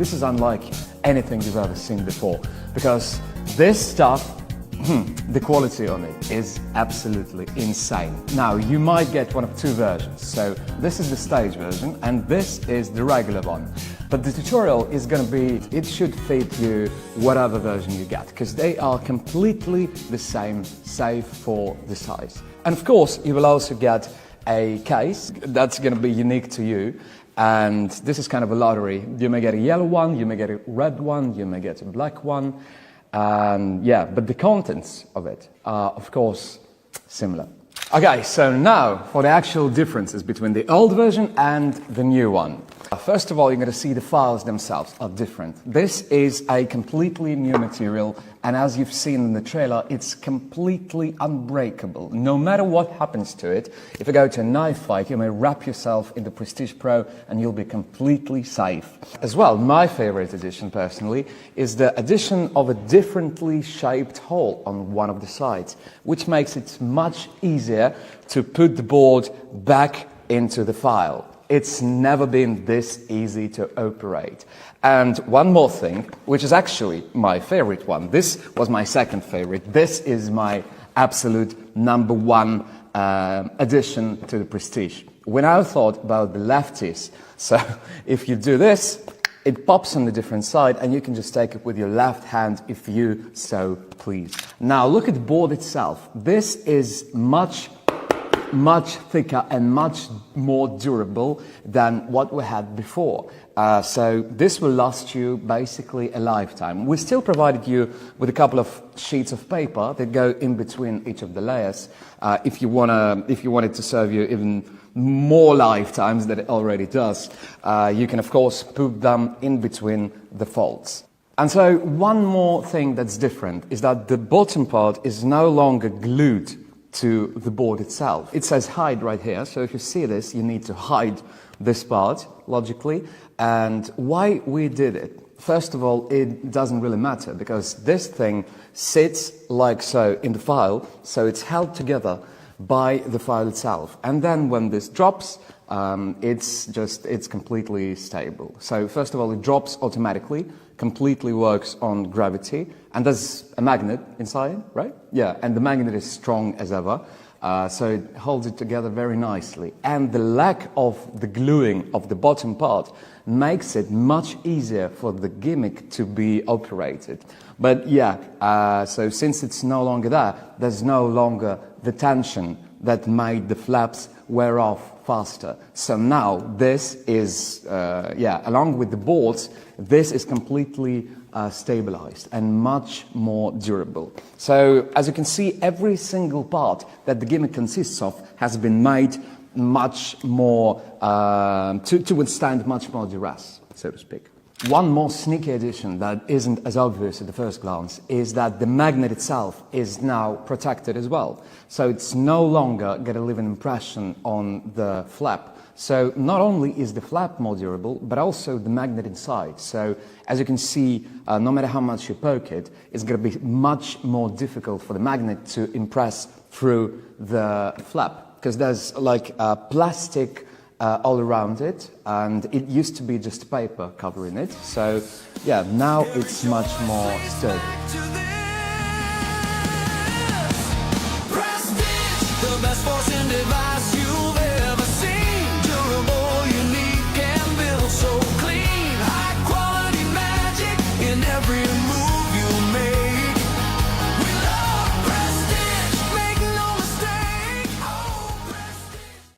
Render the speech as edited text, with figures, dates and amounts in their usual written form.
This is unlike anything you've ever seen before, because this stuff, the quality on it is absolutely insane. Now, you might get one of two versions. So this is the stage version and this is the regular one. But the tutorial is going to be, it should fit you whatever version you get, because they are completely the same, save for the size. And of course, you will also get a case that's going to be unique to you. And this is kind of a lottery. You may get a yellow one, you may get a red one, you may get a black one. Yeah, but the contents of it are, of course, similar. Okay, so now for the actual differences between the old version and the new one. First of all, you're going to see the files themselves are different. This is a completely new material, and as you've seen in the trailer, it's completely unbreakable. No matter what happens to it, if you go to a knife fight, you may wrap yourself in the Prestige Pro and you'll be completely safe. As well, my favorite addition personally is the addition of a differently shaped hole on one of the sides, which makes it much easier to put the board back into the file. It's never been this easy to operate. And one more thing, which is actually my favorite one. This was my second favorite. This is my absolute number one addition to the Prestige. When I thought about the lefties, so if you do this, it pops on the different side and you can just take it with your left hand if you so please. Now look at the board itself. This is much thicker and much more durable than what we had before. So this will last you basically a lifetime. We still provided you with a couple of sheets of paper that go in between each of the layers if you want it to serve you even more lifetimes than it already does. You can of course put them in between the folds. And so one more thing that's different is that the bottom part is no longer glued to the board itself. It says hide right here, so if you see this, you need to hide this part, logically. And why we did it? First of all, it doesn't really matter, because this thing sits like so in the file, so it's held together by the file itself. And then when this drops, it's completely stable. So first of all, it drops automatically, completely works on gravity, and there's a magnet inside, right? Yeah, and the magnet is strong as ever, so it holds it together very nicely. And the lack of the gluing of the bottom part makes it much easier for the gimmick to be operated. But yeah, so since it's no longer there, there's no longer the tension that made the flaps wear off faster. So now this is, along with the bolts, this is completely stabilized and much more durable. So as you can see, every single part that the gimmick consists of has been made much more, to withstand much more duress, so to speak. One more sneaky addition that isn't as obvious at the first glance is that the magnet itself is now protected as well. So it's no longer going to leave an impression on the flap. So not only is the flap more durable, but also the magnet inside. So as you can see, no matter how much you poke it, it's going to be much more difficult for the magnet to impress through the flap, because there's like plastic all around it, and it used to be just paper covering it. So yeah, now it's much more sturdy. The best forcing device.